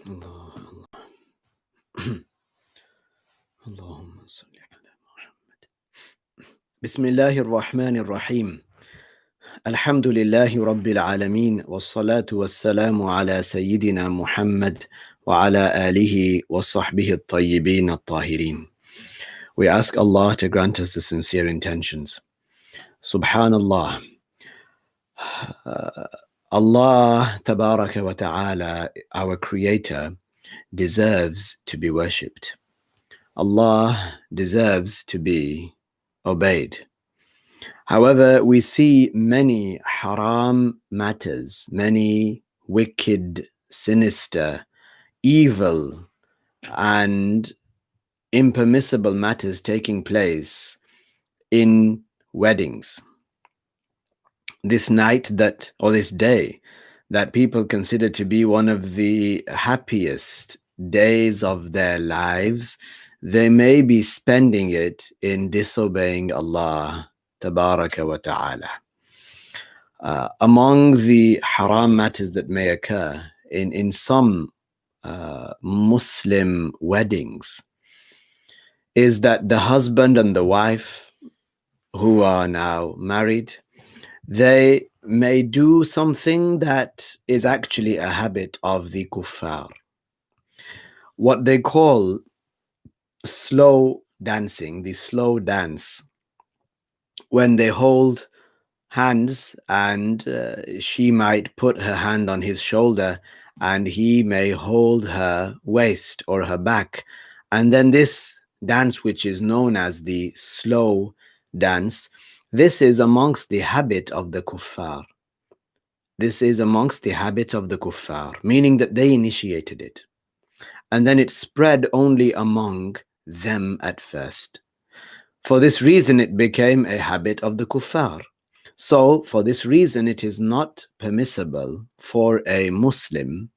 الله اللهم صل على محمد. بسم الله الرحمن الرحيم. الحمد لله رب العالمين، والصلاة والسلام على سيدنا محمد وعلى آله وصحبه الطيبين الطاهرين. We ask Allah to grant us the sincere intentions. Subhanallah. Allah Tabaraka wa Ta'ala, our Creator, deserves to be worshipped. Allah deserves to be obeyed. However, we see many haram matters, many wicked, sinister, evil, and impermissible matters taking place in weddings. This night that, or this day, that people consider to be one of the happiest days of their lives, they may be spending it in disobeying Allah Tabaraka wa Ta'ala. Among the haram matters that may occur in some Muslim weddings is that the husband and the wife who are now married, they may do something that is actually a habit of the kuffar. What they call slow dancing, the slow dance, when they hold hands and she might put her hand on his shoulder and he may hold her waist or her back. And then this dance, which is known as the slow dance, this is amongst the habit of the kuffar. This is amongst the habit of the kuffar, meaning that they initiated it. And then it spread only among them at first. For this reason, it became a habit of the kuffar. So, for this reason, it is not permissible for a Muslim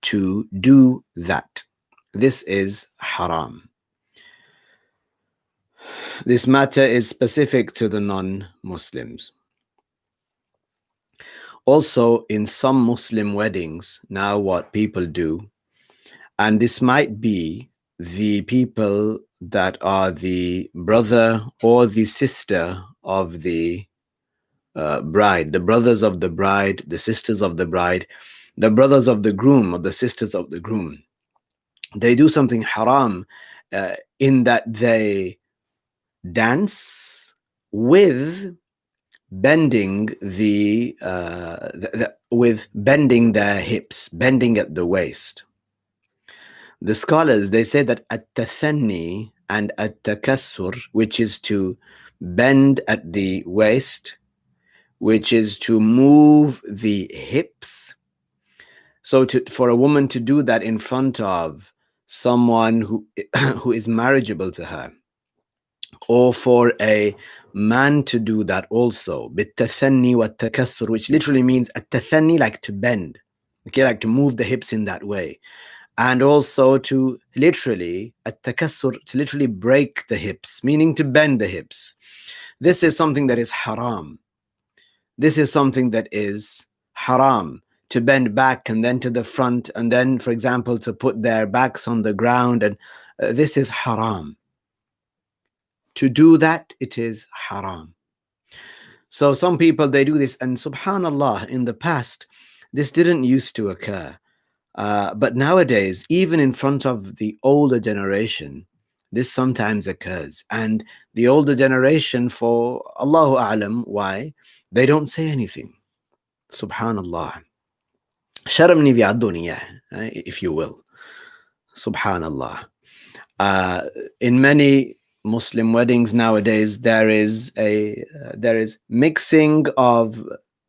to do that. This is haram. This matter is specific to the non-Muslims. Also, in some Muslim weddings, now what people do, and this might be the people that are the brother or the sister of the bride, the brothers of the bride, the sisters of the bride, the brothers of the groom or the sisters of the groom. They do something haram in that they dance with bending with bending their hips, bending at the waist. The scholars, they say that at-tathanni and at-takassur, which is to bend at the waist, which is to move the hips. So for a woman to do that in front of someone who is marriageable to her, or for a man to do that also, bit-tathanni wa takassur, which literally means at-tathanni, like to bend, okay, like to move the hips in that way, and also to literally at-takassur, to literally break the hips, meaning to bend the hips. This is something that is haram. This is something that is haram, to bend back and then to the front, and then, for example, to put their backs on the ground, and this is haram. To do that, it is haram. So some people, they do this, and subhanallah, in the past, this didn't used to occur. But nowadays, even in front of the older generation, this sometimes occurs. And the older generation, for Allahu A'lam, why? They don't say anything. Subhanallah. Sharamni bi ad-dunya, if you will. Subhanallah. In many Muslim weddings nowadays, there is mixing of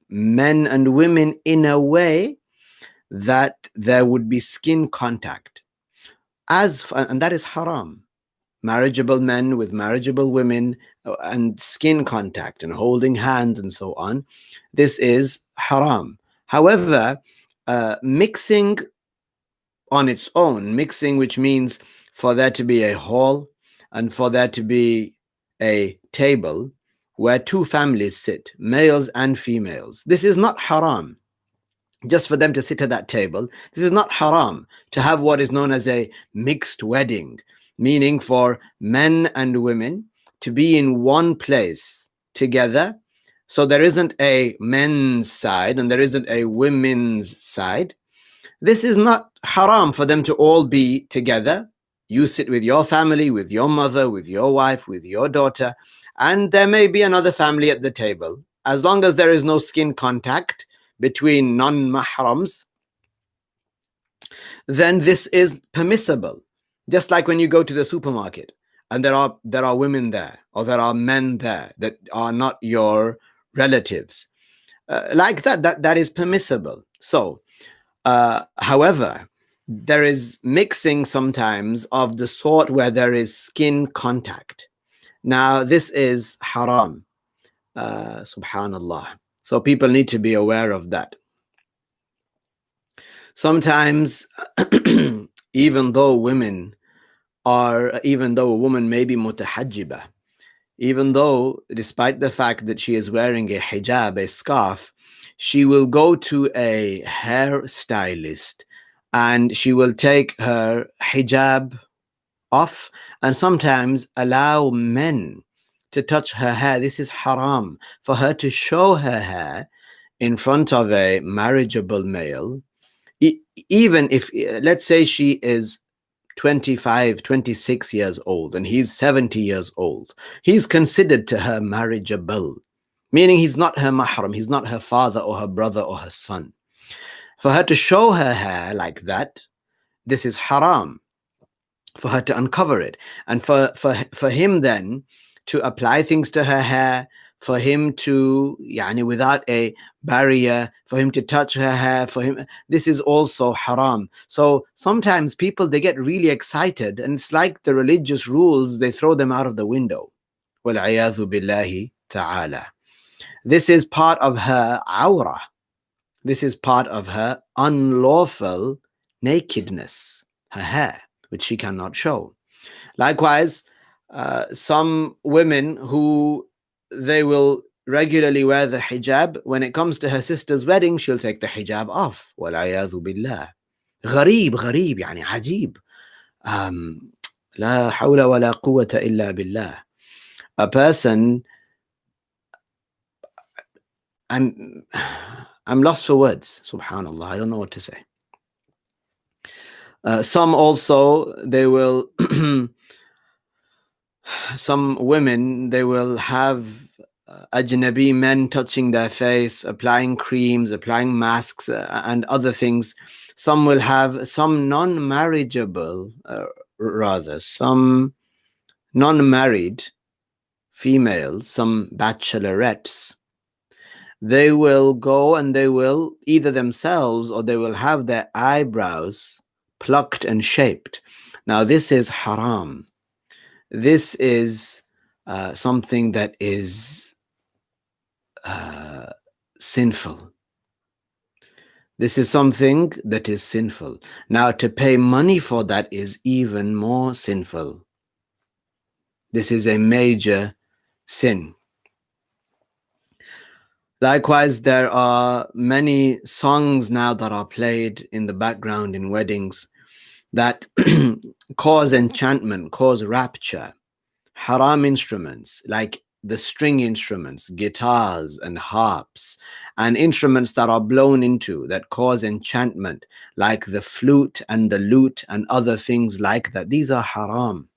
men and women in a way that there would be skin contact, and that is haram. Marriageable men with marriageable women and skin contact and holding hands and so on. This is haram. However, mixing on its own, mixing, which means for there to be a hall and for there to be a table where two families sit, males and females, this is not haram. just for them to sit at that table. This is not haram to have what is known as a mixed wedding, meaning for men and women to be in one place together. So there isn't a men's side and there isn't a women's side. This is not haram for them to all be together. You sit with your family, with your mother, with your wife, with your daughter, and there may be another family at the table. As long as there is no skin contact between non-mahrams, then this is permissible. Just like when you go to the supermarket and there are women there or there are men there that are not your relatives, like that is permissible. So however, there is mixing sometimes of the sort where there is skin contact. Now this is haram, subhanallah. So people need to be aware of that. Sometimes even though a woman may be mutahajjiba, even though despite the fact that she is wearing a hijab, a scarf, she will go to a hairstylist and she will take her hijab off and sometimes allow men to touch her hair. This is haram for her to show her hair in front of a marriageable male. Even if, let's say she is 25, 26 years old and he's 70 years old, he's considered to her marriageable, meaning he's not her mahram, he's not her father or her brother or her son. For her to show her hair like that, this is haram, for her to uncover it. And for him then to apply things to her hair, for him to, without a barrier, for him to touch her hair, this is also haram. So sometimes people, they get really excited and it's like the religious rules, they throw them out of the window. وَالْعِيَاذُ بِاللَّهِ ta'ala. This is part of her awrah. This is part of her unlawful nakedness, her hair, which she cannot show. Likewise, some women who they will regularly wear the hijab, when it comes to her sister's wedding, she'll take the hijab off. وَالْعِيَاذُ بِاللَّهِ. غريب يعني عجيب. لا حول ولا قوة إلا بالله. A person, I'm lost for words, subhanallah. I don't know what to say. Some also, they will some women, they will have ajnabi men touching their face, applying creams, applying masks, and other things. Some will have some non-marriageable, some non-married females, some bachelorettes. They will go and they will either themselves or they will have their eyebrows plucked and shaped. Now this is haram. This is something that is sinful. This is something that is sinful. Now to pay money for that is even more sinful. This is a major sin. Likewise, there are many songs now that are played in the background in weddings that cause enchantment, cause rapture. Haram instruments like the string instruments, guitars and harps, and instruments that are blown into that cause enchantment, like the flute and the lute and other things like that. These are haram.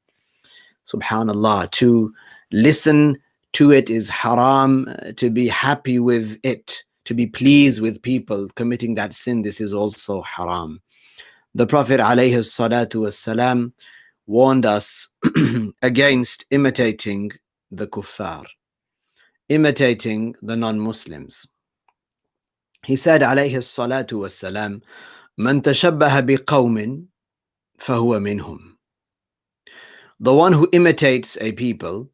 Subhanallah. To listen to it is haram. To be happy with it, to be pleased with people committing that sin, this is also haram. The Prophet alayhi salatu wassalam warned us against imitating the kuffar, imitating the non-Muslims. He said alayhi salatu wassalam, man tashabbaha biqawmin fahuwa minhum. The one who imitates a people,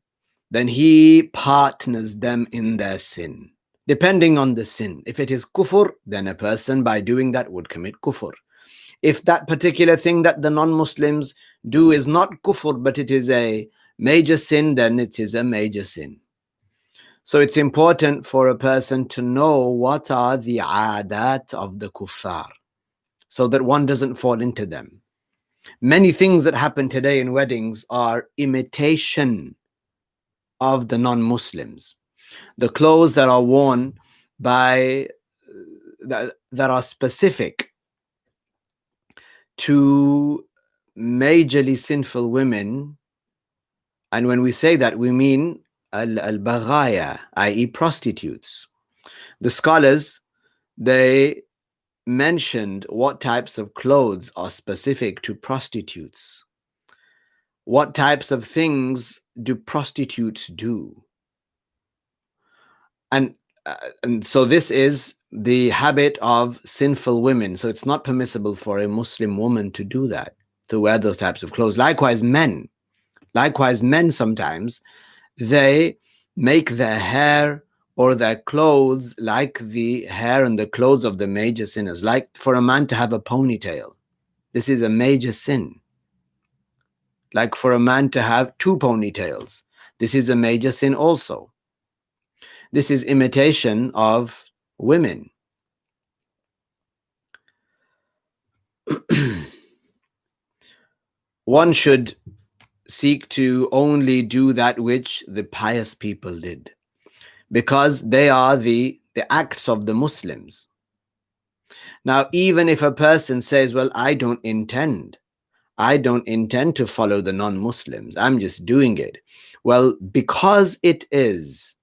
then he partners them in their sin, depending on the sin. If it is kufr, then a person by doing that would commit kufr. If that particular thing that the non-Muslims do is not kufr, but it is a major sin, then it is a major sin. So it's important for a person to know what are the aadat of the kuffar, so that one doesn't fall into them. Many things that happen today in weddings are imitation of the non-Muslims. The clothes that are worn by that are specific to majorly sinful women, and when we say that, we mean al-baghaya, i.e. prostitutes. The scholars, they mentioned what types of clothes are specific to prostitutes. What types of things do prostitutes do? And so this is the habit of sinful women. So it's not permissible for a Muslim woman to do that, to wear those types of clothes. Likewise, men. Likewise, men sometimes, they make their hair or their clothes like the hair and the clothes of the major sinners. Like for a man to have a ponytail, this is a major sin. Like for a man to have 2 ponytails, this is a major sin also. This is imitation of women. One should seek to only do that which the pious people did, because they are the acts of the Muslims. Now, even if a person says, well, I don't intend to follow the non-Muslims, I'm just doing it. Well, because it is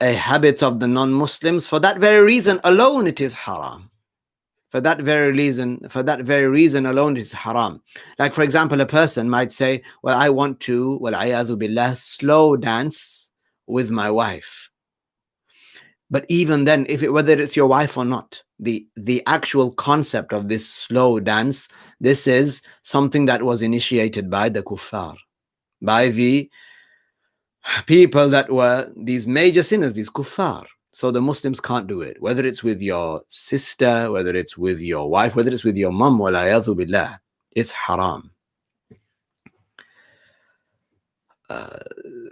a habit of the non-Muslims, for that very reason alone it is haram. For that very reason alone it is haram. Like, for example, a person might say, well, I want to, wal-'iyadhu billah, slow dance with my wife. But even then, whether it's your wife or not, the actual concept of this slow dance, this is something that was initiated by the kuffar, by the people that were these major sinners, these kuffar. So the Muslims can't do it, whether it's with your sister, whether it's with your wife, whether it's with your mum, wal-'iyadhu billah, it's haram.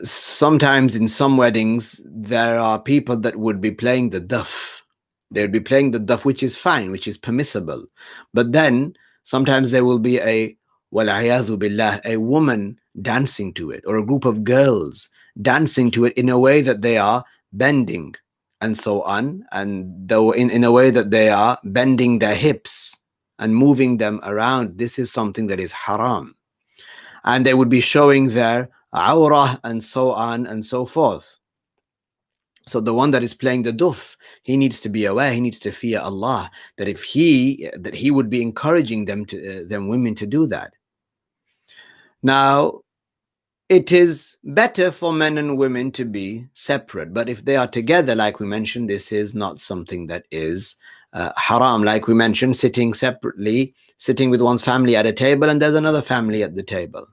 Sometimes in some weddings, there are people that would be playing the duff. They would be playing the duff, which is fine, which is permissible. But then sometimes there will be wal-'iyadhu billah, a woman dancing to it, or a group of girls dancing to it in a way that they are bending and so on, and though in a way that they are bending their hips and moving them around. This is something that is haram. And they would be showing their awrah and so on and so forth. So the one that is playing the duf, he needs to be aware, he needs to fear Allah, that he would be encouraging them women to do that. Now, it is better for men and women to be separate, but if they are together, like we mentioned, this is not something that is haram. Like we mentioned, sitting separately, sitting with one's family at a table, and there's another family at the table.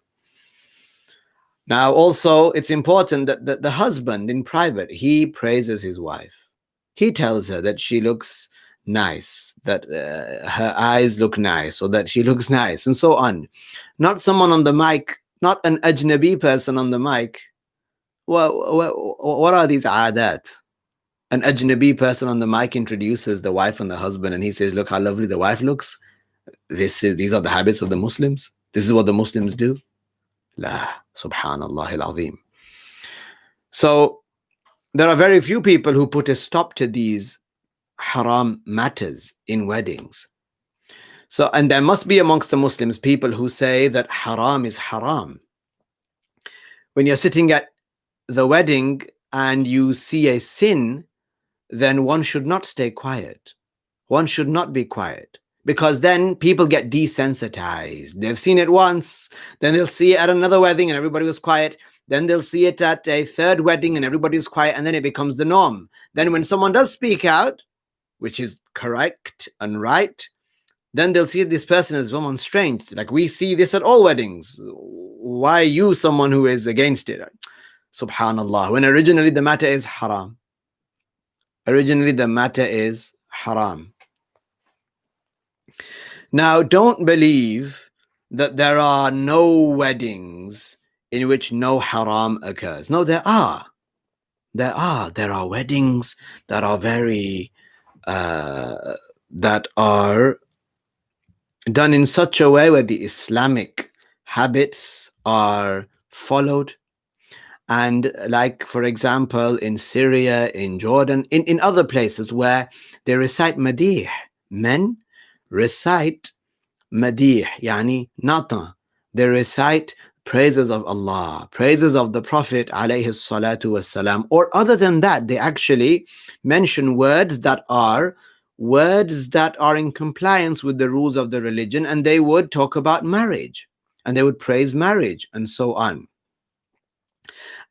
Now, also, it's important that the husband in private, he praises his wife. He tells her that she looks nice, that her eyes look nice, or that she looks nice, and so on. Not someone on the mic, not an ajnabi person on the mic. What are these aadat? An ajnabi person on the mic introduces the wife and the husband, and he says, look how lovely the wife looks. These are the habits of the Muslims. This is what the Muslims do. La, subhanallah al-azim. So there are very few people who put a stop to these haram matters in weddings. So, and there must be amongst the Muslims people who say that haram is haram. When you're sitting at the wedding and you see a sin, then one should not stay quiet. One should not be quiet, because then people get desensitized. They've seen it once, then they'll see it at another wedding and everybody was quiet. Then they'll see it at a third wedding and everybody's quiet, and then it becomes the norm. Then when someone does speak out, which is correct and right, then they'll see this person as someone strange. Like, we see this at all weddings. Why are you someone who is against it? Subhanallah. When originally the matter is haram. Originally the matter is haram. Now, don't believe that there are no weddings in which no haram occurs. No, there are. There are weddings that are very that are done in such a way where the Islamic habits are followed. And like, for example, in Syria, in Jordan, in other places where they recite madih, men recite madih, yani nata. They recite praises of Allah, praises of the Prophet alayhi salatu wasalam, or other than that, they actually mention words that are in compliance with the rules of the religion, and they would talk about marriage, and they would praise marriage, and so on.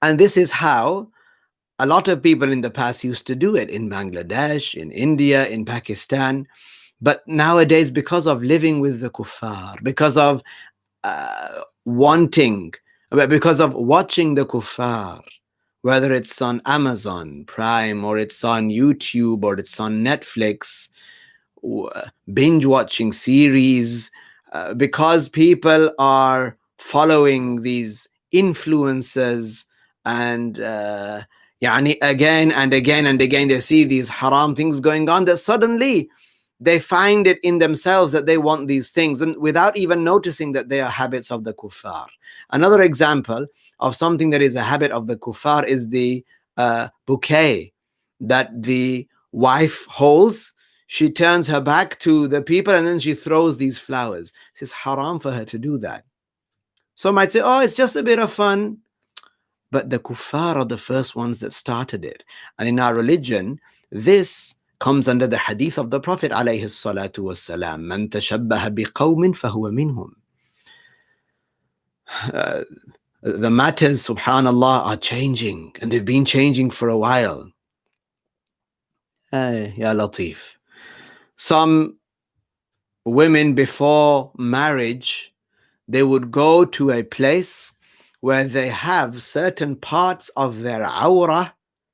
And this is how a lot of people in the past used to do it in Bangladesh, in India, in Pakistan. But nowadays, because of living with the kuffar, because of because of watching the kuffar, whether it's on Amazon Prime or it's on YouTube or it's on Netflix, binge watching series, because people are following these influencers and yani again and again and again they see these haram things going on, that suddenly they find it in themselves that they want these things, and without even noticing that they are habits of the kuffar. Another example of something that is a habit of the kuffar is the bouquet that the wife holds. She turns her back to the people and then she throws these flowers. It's haram for her to do that. Some might say, oh, it's just a bit of fun. But the kuffar are the first ones that started it. And in our religion, this comes under the hadith of the Prophet alayhi salatu wasalam, man tashabbaha biqawmin fahuwa minhum. The matters, subhanallah, are changing, and they've been changing for a while. Ya Latif. Some women before marriage, they would go to a place where they have certain parts of their awrah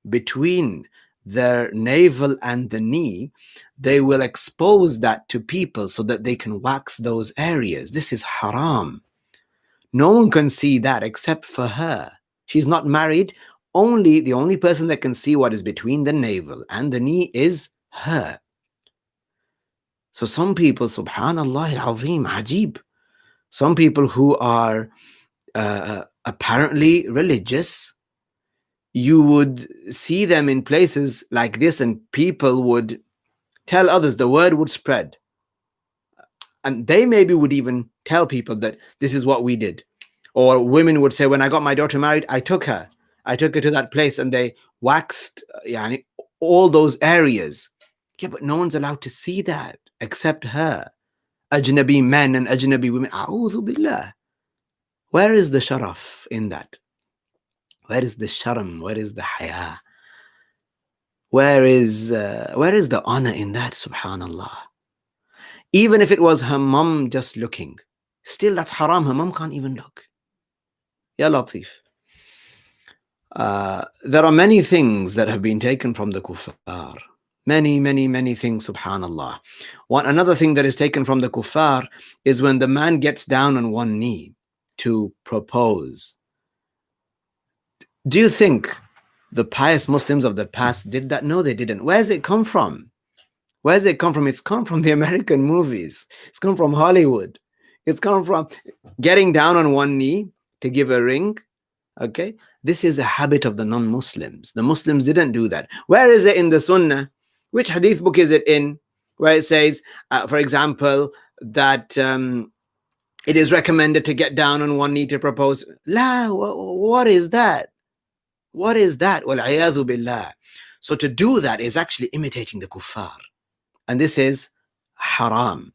between their navel and the knee. They will expose that to people so that they can wax those areas. This is haram. No one can see that except for her. She's not married. The only person that can see what is between the navel and the knee is her. So some people, subhanallah al-azim, ajib, some people who are apparently religious, you would see them in places like this and people would tell others, the word would spread. And they maybe would even tell people that this is what we did. Or women would say, when I got my daughter married, I took her to that place and they waxed all those areas. Yeah, but no one's allowed to see that except her. Ajnabi men and ajnabi women. A'udhu billah. Where is the sharaf in that? Where is the sharam? Where is the haya? Where is the honor in that? Subhanallah. Even if it was her mum just looking, still that's haram. Her mum can't even look. Ya Latif. There are many things that have been taken from the kuffar. Many, many, many things, subhanallah. Another thing that is taken from the kuffar is when the man gets down on one knee to propose. Do you think the pious Muslims of the past did that? No, they didn't. Where does it come from? Where does it come from? It's come from the American movies. It's come from Hollywood. It's come from getting down on one knee to give a ring. Okay, this is a habit of the non-Muslims. The Muslims didn't do that. Where is it in the Sunnah? Which hadith book is it in? Where it says, for example, that it is recommended to get down on one knee to propose. La, what is that? What is that? Wal-'iyadhu billah. So to do that is actually imitating the kuffar. And this is haram.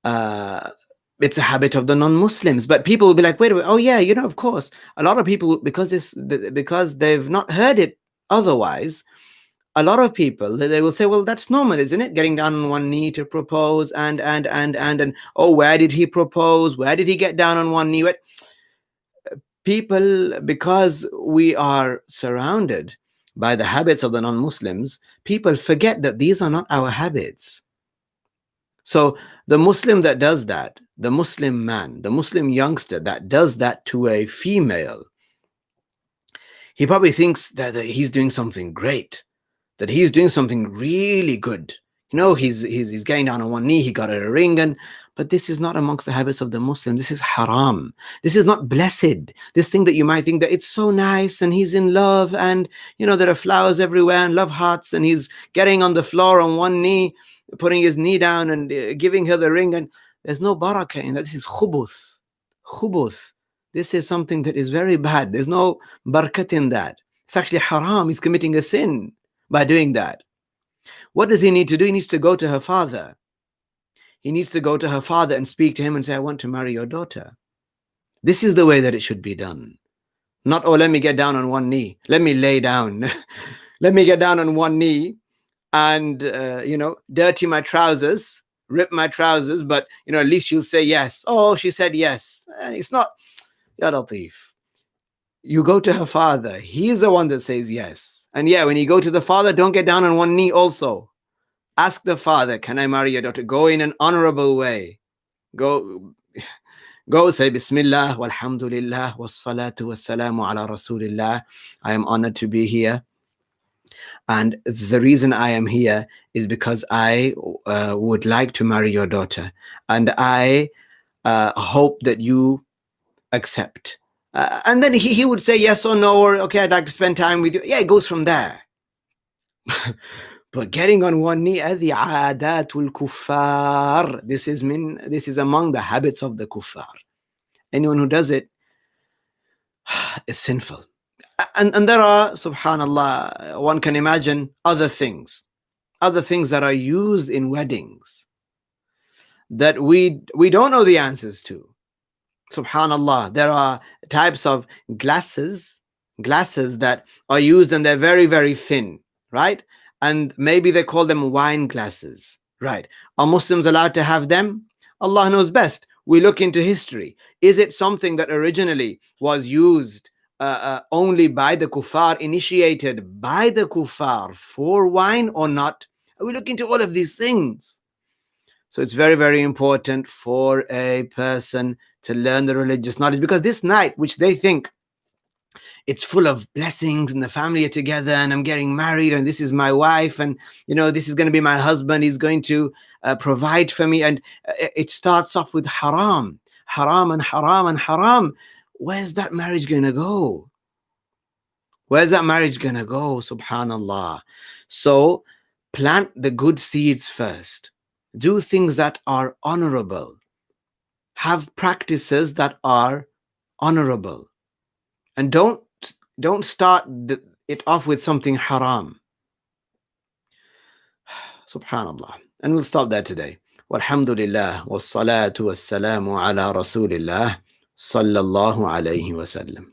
It's a habit of the non-Muslims. But people will be like, wait a minute, oh yeah, of course. A lot of people, because they've not heard it otherwise, a lot of people, they will say, well, that's normal, isn't it? Getting down on one knee to propose and oh, where did he propose? Where did he get down on one knee? People, because we are surrounded by the habits of the non-Muslims, people forget that these are not our habits. So the Muslim that does that, the Muslim man, the Muslim youngster that does that to a female, He probably thinks that he's doing something great, that he's doing something really good. He's getting down on one knee, he got a ring, but this is not amongst the habits of the Muslim. This is haram. This is not blessed. This thing that you might think that it's so nice and he's in love and there are flowers everywhere and love hearts and he's getting on the floor on one knee, putting his knee down and giving her the ring, and there's no barakah in that. This is khubuth. Khubuth. This is something that is very bad. There's no barakat in that. It's actually haram. He's committing a sin by doing that. What does he need to do? He needs to go to her father. He needs to go to her father and speak to him and say, I want to marry your daughter. This is the way that it should be done. Not, let me get down on one knee. Let me lay down. Let me get down on one knee and, dirty my trousers, rip my trousers, but, at least she'll say yes. Oh, she said yes. It's not, Ya Latif. You go to her father. He's the one that says yes. And when you go to the father, don't get down on one knee also. Ask the father, can I marry your daughter? Go in an honorable way. Go say Bismillah, walhamdulillah, wassalatu wassalamu ala rasulillah. I am honored to be here. And the reason I am here is because I would like to marry your daughter. And I hope that you accept. And then he would say yes or no, or okay, I'd like to spend time with you. It goes from there. But getting on one knee, this is among the habits of the kuffar. Anyone who does it is sinful. And there are, subhanallah, one can imagine other things that are used in weddings that we don't know the answers to. Subhanallah, there are types of glasses that are used and they're very, very thin, right? And maybe they call them wine glasses, right? Are Muslims allowed to have them? Allah knows best. We look into history. Is it something that originally was used only by the kuffar, initiated by the kuffar for wine or not? We look into all of these things. So it's very, very important for a person to learn the religious knowledge, because this night, which they think it's full of blessings and the family are together and I'm getting married and this is my wife and, this is going to be my husband. He's going to provide for me. And it starts off with haram. Where's that marriage going to go? Subhanallah. So plant the good seeds first. Do things that are honorable. Have practices that are honorable. And don't start it off with something haram. Subhanallah. And we'll stop there today. Walhamdulillah, wassalatu wassalamu ala rasulillah, sallallahu alayhi wa sallam.